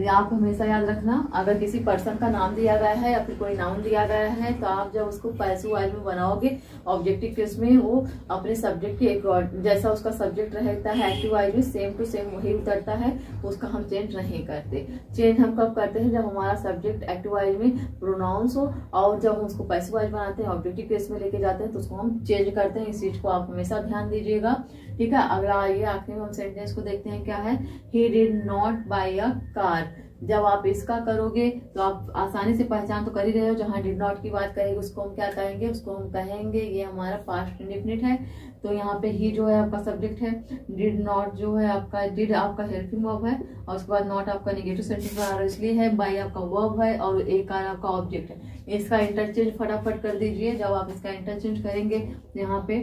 आप हमेशा याद रखना, अगर किसी पर्सन का नाम दिया गया है या फिर कोई नाउन दिया गया है तो आप जब उसको पैसिव वॉइस में बनाओगे ऑब्जेक्टिव केस में, वो अपने सब्जेक्ट के जैसा उसका सब्जेक्ट रहता है एक्टिव वॉइस में सेम टू सेम वही उतरता है, उसका हम चेंज नहीं करते। चेंज हम कब करते हैं, जब हमारा सब्जेक्ट एक्टिव वॉइस में प्रोनाउंस हो, और जब हम उसको पैसिव वॉइस बनाते हैं ऑब्जेक्टिव केस में लेके जाते हैं तो उसको हम चेंज करते हैं। इस चीज को आप हमेशा ध्यान दीजिएगा, ठीक है। अगला आइए आखिरी में हम सेंटेंस को देखते हैं क्या है, he did not buy a car. जब आप इसका करोगे तो आप आसानी से पहचान तो कर ही रहे हो, जहां डिड नॉट की बात करेंगे उसको हम क्या कहेंगे, उसको हम कहेंगे ये हमारा पास्ट इंडेफिनिट है। तो यहाँ पे ही जो है आपका सब्जेक्ट है, डिड नॉट जो है आपका, डिड आपका हेल्पिंग वर्ब है, और उसके बाद नॉट आपका नेगेटिव सेंटेंस बना रहा है इसलिए है, बाय आपका वर्ब है, और ए कार आपका ऑब्जेक्ट है। इसका इंटरचेंज फटाफट कर दीजिए। जब आप इसका इंटरचेंज करेंगे यहाँ पे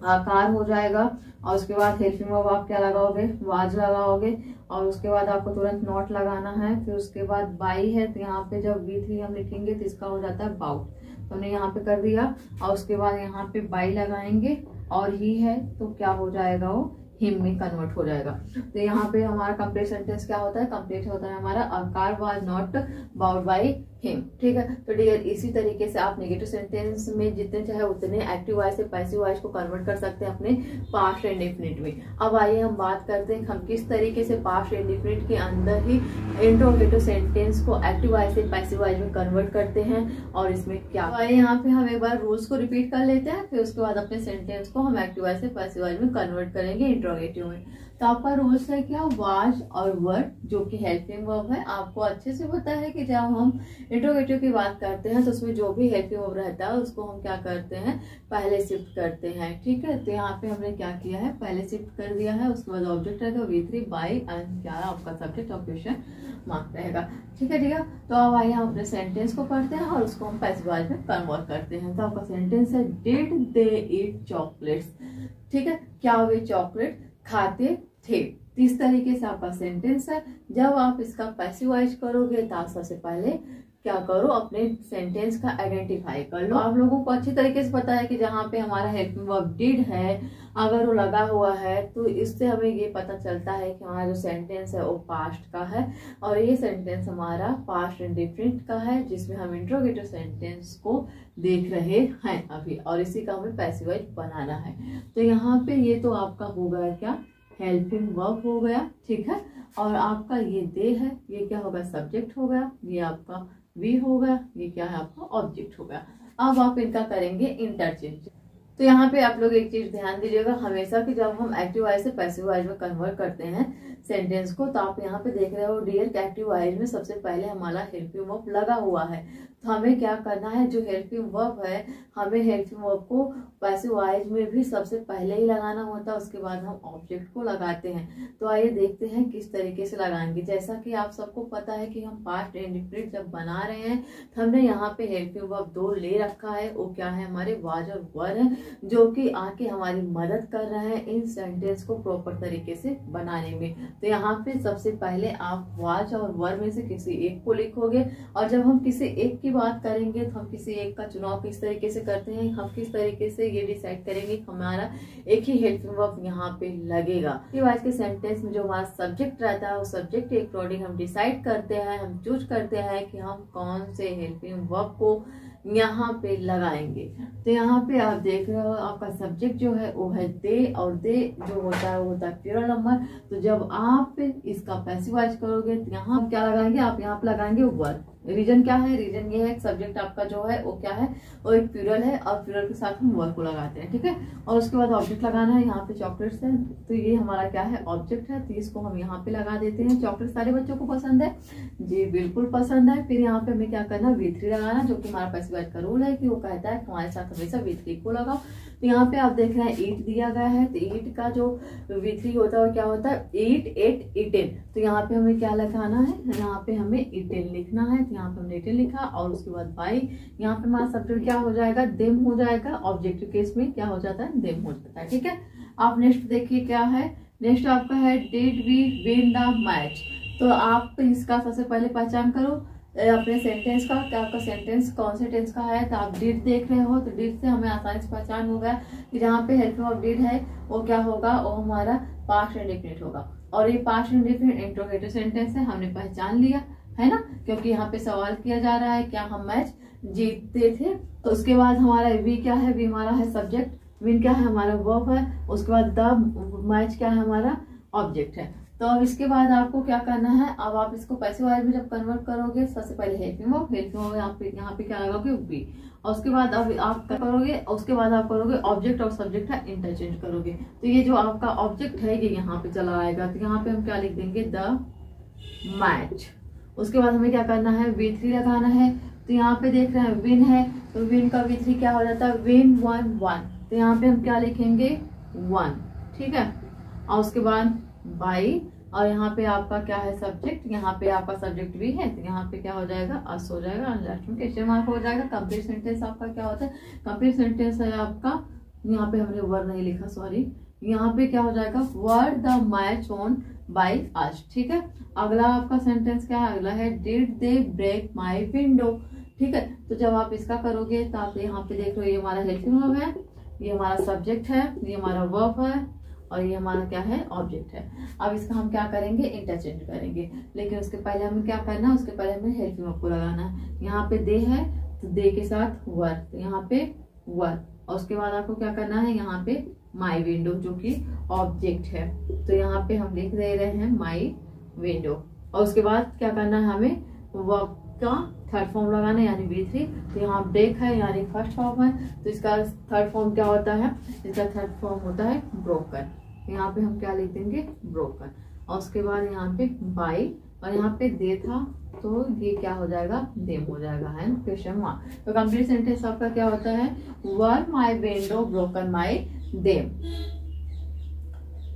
आकार हो जाएगा। और उसके बाद हेल्पिंग वर्ब आप क्या लगाओगे, वाज लगाओगे। और उसके बाद आपको तुरंत नॉट लगाना है। फिर उसके बाद बाई है, तो यहाँ पे जब V3 हम लिखेंगे तो इसका हो जाता है बाउट, तो हमने यहाँ पे कर दिया। और उसके बाद यहाँ पे बाई लगाएंगे, और ही है तो क्या हो जाएगा, वो हिम में कन्वर्ट हो जाएगा। तो यहाँ पे हमारा कंप्लीट सेंटेंस क्या होता है, कंप्लीट होता है हमारा a car was not bought by him. ठीक है, तो डियर इसी तरीके से आप नेगेटिव सेंटेंस में जितने चाहे उतने एक्टिव वॉइस से पैसिव वॉइस को कन्वर्ट कर सकते हैं अपने पास्ट इंडेफिनिट में। अब आइए हम बात करते हैं हम किस तरीके से पास्ट इंडेफिनिट के अंदर ही इंट्रोगेटिव सेंटेंस को एक्टिव वॉइस से पैसिव वॉइस में कन्वर्ट करते हैं और इसमें क्या। तो आइए यहाँ पे हम एक बार रूल्स को रिपीट कर लेते हैं, फिर उसके बाद अपने सेंटेंस को हम एक्टिव वॉइस से पैसिव वॉइस में कन्वर्ट करेंगे इंट्रोगेटिव में। तो आपका रूल्स है क्या, वाज और वर जो कि हेल्पिंग वर्ब है। आपको अच्छे से पता है कि जब हम इंट्रोगेटिव की बात करते हैं तो उसमें जो भी हेल्पिंग वर्ब रहता है उसको हम क्या करते हैं, पहले शिफ्ट करते हैं। ठीक है, तो यहाँ पे हमने क्या किया है, पहले शिफ्ट कर दिया है। उसके बाद ऑब्जेक्ट रहेगा V3 बाई एंड क्या आपका सब्जेक्ट और क्वेश्चन मार्क रहेगा। ठीक है। तो अब आइए हम अपने सेंटेंस को पढ़ते हैं और उसको हम पैसिव वॉइस में कन्वर्ट करते हैं। तो आपका सेंटेंस है डिड दे ईट चॉकलेट्स। ठीक है, क्या वे चॉकलेट खाते थे। इस तरीके से आपका सेंटेंस है। जब आप इसका पैसिव वॉइस करोगे तो आप सबसे पहले क्या करो, अपने सेंटेंस का आइडेंटिफाई कर लो। आप लोगों को अच्छी तरीके से पता है कि जहाँ पे हमारा हेल्पिंग वर्ब डिड है अगर वो लगा हुआ है तो इससे हमें ये पता चलता है कि हमारा जो सेंटेंस है वो पास्ट का है और ये सेंटेंस हमारा पास्ट इंडेफिनिट का है जिसमें हम इंट्रोगेटिव सेंटेंस को देख रहे हैं अभी, और इसी का हमें पैसिव वॉइस बनाना है। तो यहाँ पे ये तो आपका हो गया क्या, हेल्पिंग वर्ब हो गया। ठीक है, और आपका ये दे है, ये क्या होगा, सब्जेक्ट हो गया। ये आपका वी हो गया, ये क्या है आपका ऑब्जेक्ट हो गया। अब आप इनका करेंगे इंटरचेंज। तो यहाँ पे आप लोग एक चीज ध्यान दीजिएगा हमेशा कि जब हम एक्टिव वॉइस से पैसिव वॉइस में कन्वर्ट करते हैं सेंटेंस को, तो आप यहाँ पे देख रहे हो डियर एक्टिव वॉइस में सबसे पहले हमारा हेल्पिंग वर्ब लगा हुआ है। तो हमें क्या करना है, जो हेल्पिंग वर्ब है हमें हेल्पिंग वर्ब को पैसिव वॉइस में भी सबसे पहले ही लगाना होता है, उसके बाद हम ऑब्जेक्ट को लगाते हैं। तो आइए देखते हैं किस तरीके से लगाएंगे। जैसा कि आप सबको पता है कि हम पास्ट इंडेफिनिट जब बना रहे हैं तो हमने यहाँ पे हेल्पिंग वर्ब 2 ले रखा है। वो क्या है, हमारे वाज और वर है, जो कि आके हमारी मदद कर रहे हैं इन सेंटेंस को प्रॉपर तरीके से बनाने में। तो यहाँ पे सबसे पहले आप वाज और वर में से किसी एक को लिखोगे, और जब हम किसी एक की बात करेंगे तो हम किसी एक का चुनाव किस तरीके से करते हैं, हम किस तरीके से ये डिसाइड करेंगे कि हमारा एक ही हेल्पिंग वर्ब यहाँ पे लगेगा। आज के सेंटेंस में जो हमारा सब्जेक्ट रहता है वो सब्जेक्ट के अकॉर्डिंग हम डिसाइड करते हैं, हम चूज करते हैं कि हम कौन से हेल्पिंग वर्ब को यहाँ पे लगाएंगे। तो यहाँ पे आप देख रहे हो आपका सब्जेक्ट जो है वो है दे, और दे जो होता है वो होता है प्लूरल नंबर। तो जब आप इसका पैसिव वॉइस करोगे तो यहाँ क्या लगाएंगे, आप यहाँ पे लगाएंगे वर। रीजन क्या है, रीजन ये है सब्जेक्ट आपका जो है वो क्या है, वो एक प्लूरल है और प्लूरल के साथ हम वर को लगाते हैं। ठीक है, और उसके बाद ऑब्जेक्ट लगाना है। यहाँ पे चॉकलेट्स है तो ये हमारा क्या है, ऑब्जेक्ट है, तो इसको हम यहाँ पे लगा देते हैं। चॉकलेट सारे बच्चों को पसंद है जी, बिल्कुल पसंद है। फिर यहाँ पे हमें क्या करना, V3 लगाना, जो कि हमारा पैसिव वॉइस का रूल है कि वो कहता है हमारे साथ हमेशा V3 को लगाओ। तो यहाँ पे आप देख रहे हैं ईट दिया गया है, तो ईट का जो V3 होता है वो क्या होता है, ईट एट इटेन। तो यहाँ पे हमें क्या लिखाना है, यहाँ पे हमें इटेन लिखना है। तो यहाँ पे हमने इटेन लिखा, और उसके बाद बाई, यहाँ पे हमारा सब्जेक्ट क्या हो जाएगा, देम हो जाएगा। ऑब्जेक्टिव केस में क्या हो जाता है, देम हो जाता है। ठीक है, आप नेक्स्ट देखिए क्या है, नेक्स्ट आपका है did we win the match. तो आप इसका सबसे पहले पहचान करो अपने सेंटेंस का, क्या आपका सेंटेंस कौन से टेंस का है। तो आप डिड देख रहे हो, तो डिड से हमें आसानी से पहचान होगा कि जहाँ पे हेल्पिंग वर्ब डिड है वो क्या होगा, वो हमारा पास्ट इंडेफिनिट होगा। और ये पास्ट इंडेफिनिट इंट्रोगेटिव सेंटेंस है, हमने पहचान लिया है ना, क्योंकि यहाँ पे सवाल किया जा रहा है क्या हम मैच जीतते थे। तो उसके बाद हमारा वी क्या है, वी हमारा है सब्जेक्ट, विन क्या है हमारा वर्ब है, उसके बाद द मैच क्या है हमारा ऑब्जेक्ट है। तो अब इसके बाद आपको क्या करना है, अब आप इसको पैसिव वॉइस में जब कन्वर्ट करोगे सबसे पहले हेल्पिंग वर्ब यहाँ पे क्या लगाओगे वी, और उसके बाद अब आप करोगे, उसके बाद आप करोगे ऑब्जेक्ट और सब्जेक्ट का इंटरचेंज करोगे। तो ये जो आपका ऑब्जेक्ट है ये यहाँ पे चला आएगा, तो यहाँ पे हम क्या लिख देंगे, द मैच। उसके बाद हमें क्या करना है, V3 लगाना है। तो यहाँ पे देख रहे हैं विन है, तो विन का V3 क्या हो जाता है, विन 1 1। तो यहाँ पे हम क्या लिखेंगे 1। ठीक है, और उसके बाद बाई, और यहाँ पे आपका क्या है सब्जेक्ट, यहाँ पे आपका सब्जेक्ट भी है, तो यहाँ पे क्या हो जाएगा, अस हो जाएगा, लास्ट में क्वेश्चन मार्क हो जाएगा। कंप्लीट सेंटेंस आपका क्या होता है, कंप्लीट सेंटेंस है आपका यहाँ पे हमने वर नहीं लिखा, सॉरी, यहाँ पे क्या हो जाएगा, were the match won by us. ठीक है, अगला आपका सेंटेंस क्या है, अगला है did they break my window. ठीक है, तो जब आप इसका करोगे तो आप यहाँ पे देख रहे हो, ये हमारा हेल्पिंग वर्ब है, ये हमारा सब्जेक्ट है, ये हमारा वर्ब है, और ये हमारा क्या है, ऑब्जेक्ट है। अब इसका हम क्या करेंगे, इंटरचेंज करेंगे, लेकिन उसके पहले हमें क्या करना है, उसके पहले हमें हेल्पिंग वर्ब को लगाना है। यहाँ पे दे है तो दे के साथ वर, तो यहाँ पे वर, और उसके बाद आपको क्या करना है, यहाँ पे माई विंडो जो कि ऑब्जेक्ट है, तो यहाँ पे हम लिख दे रहे हैं माई विंडो। और उसके बाद क्या करना है, हमें वर्ब का थर्ड फॉर्म लगाना है यानी V3। तो यहाँ ब्रेक है यानी फर्स्ट फॉर्म है, तो इसका थर्ड फॉर्म क्या होता है, इसका थर्ड फॉर्म होता है ब्रोकन। यहाँ पे हम क्या लिख देंगे, ब्रोकन। और उसके बाद यहाँ पे बाई, और यहाँ पे दे था तो ये क्या हो जाएगा, देम हो जाएगा, है ना, क्वेश्चन मार्क। तो कंप्लीट सेंटेंस आपका क्या होता है, were my window broken my them.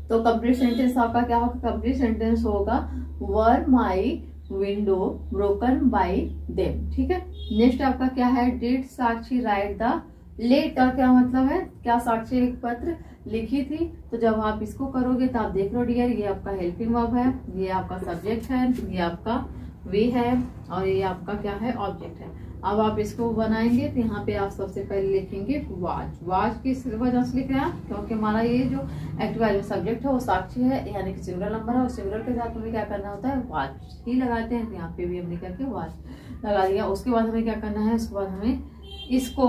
तो कंप्लीट सेंटेंस आपका क्या होगा, कंप्लीट सेंटेंस होगा were my window broken by them. ठीक है, नेक्स्ट आपका क्या है, did Sakshi write the letter. क्या मतलब है, क्या साक्षी एक पत्र लिखी थी। तो जब आप इसको करोगे तो आप देख लो डियर, ये आपका हेल्पिंग वर्ब है, ये आपका सब्जेक्ट है, ये आपका वे है, और ये आपका क्या है, ऑब्जेक्ट है। अब आप इसको बनाएंगे तो यहाँ पे आप सबसे पहले लिखेंगे वाज। वाज किस वजह से लिख रहे हैं, क्योंकि हमारा ये जो एक्टिव सब्जेक्ट है वो साक्षी है, यानी कि सिंगुलर नंबर है, और सिंगुलर के साथ हमें क्या करना होता है, वाज ही लगाते हैं। तो यहाँ पे भी हमने क्या किया, वाज लगा दिया। उसके बाद हमें क्या करना है, उसके बाद हमें इसको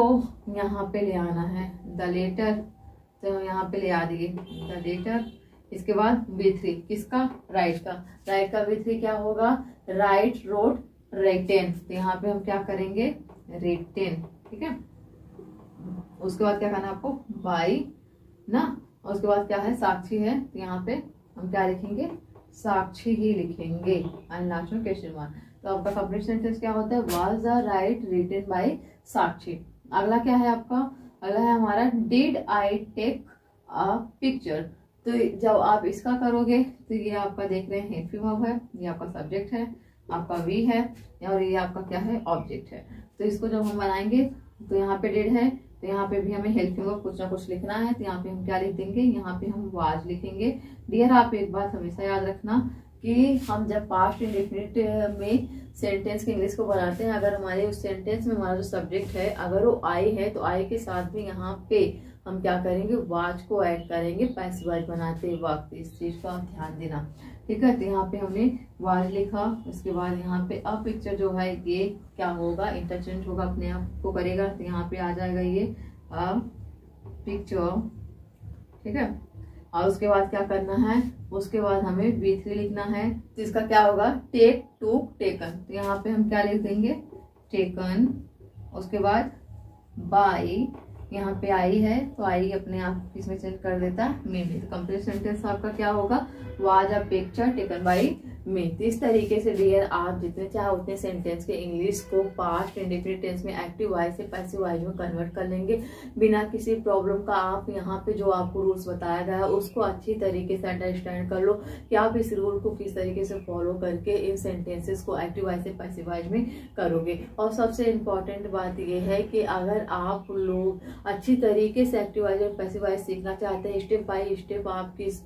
यहाँ पे ले आना है, द लेटर, तो यहाँ पे ले आ दिए द लेटर। इसके बाद V3 किसका, राइट का, राइट का V3 क्या होगा, राइट रोड रिटेन। तो यहाँ पे हम क्या करेंगे, रिटेन। ठीक है, उसके बाद क्या करना है आपको, बाई ना, और उसके बाद क्या है, साक्षी है, तो यहाँ पे हम क्या लिखेंगे, साक्षी ही लिखेंगे, क्वेश्चन मार्क। तो आपका कंप्लीट सेंटेंस क्या होता है, was the write written by Sakshi. अगला क्या है आपका, अगला है हमारा did I take a picture. तो जब आप इसका करोगे तो ये आपका देख रहे हैं हेल्पिंग वर्ब है, ये आपका सब्जेक्ट है, आपका वी है, और ये आपका क्या है, ऑब्जेक्ट है। तो इसको जब हम बनाएंगे तो यहाँ पे डिड है, तो यहाँ पे भी हमें हेल्पिंग वर्ब कुछ ना कुछ लिखना है। तो यहाँ पे हम क्या लिख देंगे, यहाँ पे हम वाज लिखेंगे। डियर आप एक बात हमेशा याद रखना कि हम जब पास्ट इंडेफिनिट में सेंटेंस के इंग्लिश को बनाते हैं, अगर हमारे उस सेंटेंस में हमारा जो सब्जेक्ट है अगर वो आई है, तो आई के साथ भी यहाँ पे हम क्या करेंगे, वाज को ऐड करेंगे पैसिव वॉइस बनाते वक्त। इस चीज का ध्यान देना। ठीक है, तो यहाँ पे हमने वाज लिखा, उसके बाद यहाँ पे अ पिक्चर जो है ये क्या होगा, इंटरचेंज होगा, अपने आप को करेगा। तो यहाँ पे आ जाएगा ये अ पिक्चर। ठीक है, और उसके बाद क्या करना है, उसके बाद हमें V3 लिखना है। तो इसका क्या होगा, टेक टू टेकन। तो यहाँ पे हम क्या लिख देंगे, टेकन। उसके बाद बाई, यहाँ पे आई है तो आई अपने आप इसमें चेंज कर देता है मे में। तो कंप्लीट सेंटेंस आपका क्या होगा, was a picture taken by me. तो इस तरीके से डियर आप जितने चाहे उतने सेंटेंस के इंग्लिश को पास्ट इंडेफिनिट टेंस में एक्टिव वॉइस से पैसिव वॉइस में कन्वर्ट कर लेंगे बिना किसी प्रॉब्लम का। आप यहाँ पे जो आपको रूल्स बताया गया है उसको अच्छी तरीके से अंडरस्टैंड कर लो कि आप इस रूल को किस तरीके से फॉलो करके इन सेंटेंसेस को एक्टिव वॉइस से पैसिव वॉइस में करोगे। और सबसे इम्पोर्टेंट बात यह है कि अगर आप लोग अच्छी तरीके से एक्टिव वॉइस और पैसिव वॉइस सीखना चाहते हैं, स्टेप बाय स्टेप आपकी इस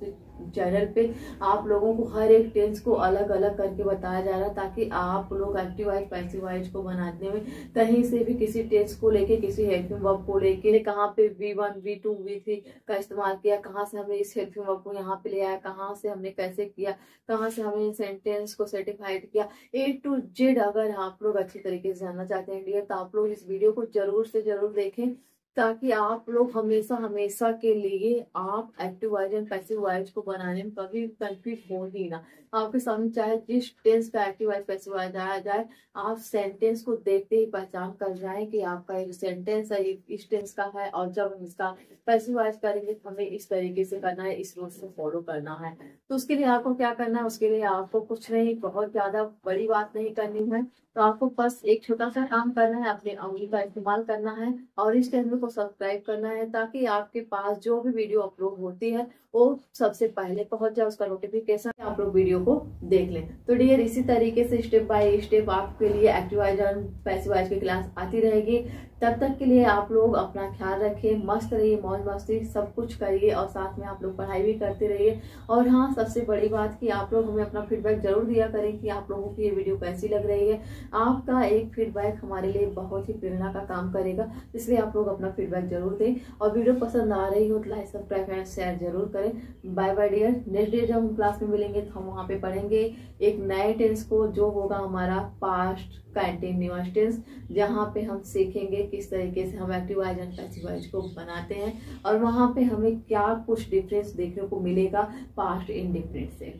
चैनल पे आप लोगों को हर एक टेंस को अलग अलग करके बताया जा रहा है, ताकि आप लोग एक्टिव वॉइस पैसिव वॉइस को बनाने में कहीं से भी किसी टेंस को लेके, किसी हेल्पिंग वर्ब को लेके, कहाँ पे V1 V2 V3 का इस्तेमाल किया, कहाँ से हमने इस हेल्पिंग वर्ब को यहाँ पे ले आया, कहाँ से हमने कैसे किया, कहाँ से हमने इन सेंटेंस को सर्टिफाइड किया, A to Z। अगर आप लोग अच्छी तरीके से जानना चाहते हैं डियर, तो आप लोग इस वीडियो को जरूर से जरूर देखें, ताकि आप लोग हमेशा हमेशा के लिए आप active voice and passive voice को बनाने में कभी कंफ्यूज हो ही ना। आपके सामने चाहे जिस टेंस पे एक्टिव वॉइस पैसिव वॉइस आया जाए, आप सेंटेंस को देखते ही पहचान कर जाएं कि आपका ये जो सेंटेंस है ये इस टेंस का है, और जब हम इसका पैसिव वॉइस करेंगे तो हमें इस तरीके से करना है, इस रूल से फॉलो करना है। तो उसके लिए आपको क्या करना है, उसके लिए आपको कुछ नहीं, बहुत ज्यादा बड़ी बात नहीं करनी है। तो आपको बस एक छोटा सा काम करना है, अपनी उंगली का इस्तेमाल करना है और इस चैनल को सब्सक्राइब करना है, ताकि आपके पास जो भी वीडियो अपलोड होती है वो सबसे पहले पहुंच जाए, उसका नोटिफिकेशन आप लोग वीडियो को देख लें। तो डियर इसी तरीके से स्टेप बाय स्टेप आपके लिए एक्टिव वॉइस और पैसिव वॉइस की क्लास आती रहेगी। तब तक के लिए आप लोग अपना ख्याल रखें, मस्त रहिए, मौज मस्ती सब कुछ करिए और साथ में आप लोग पढ़ाई भी करते रहिए। और हाँ, सबसे बड़ी बात कि आप लोग हमें अपना फीडबैक जरूर दिया करें कि आप लोगों की ये वीडियो कैसी लग रही है। आपका एक फीडबैक हमारे लिए बहुत ही प्रेरणा का काम करेगा, इसलिए आप लोग अपना फीडबैक जरूर दें। और वीडियो पसंद आ रही हो तो लाइक, सब्सक्राइब एंड शेयर जरूर करें। Bye bye dear. Next day जब हम क्लास में मिलेंगे तो हम वहाँ पे पढ़ेंगे एक नए टेंस को, जो होगा हमारा पास्ट कंटिन्यूअस टेंस, जहाँ पे हम सीखेंगे किस तरीके से हम active voice and passive voice को बनाते हैं और वहाँ पे हमें क्या कुछ डिफरेंस देखने को मिलेगा पास्ट इंडिफरेंट से।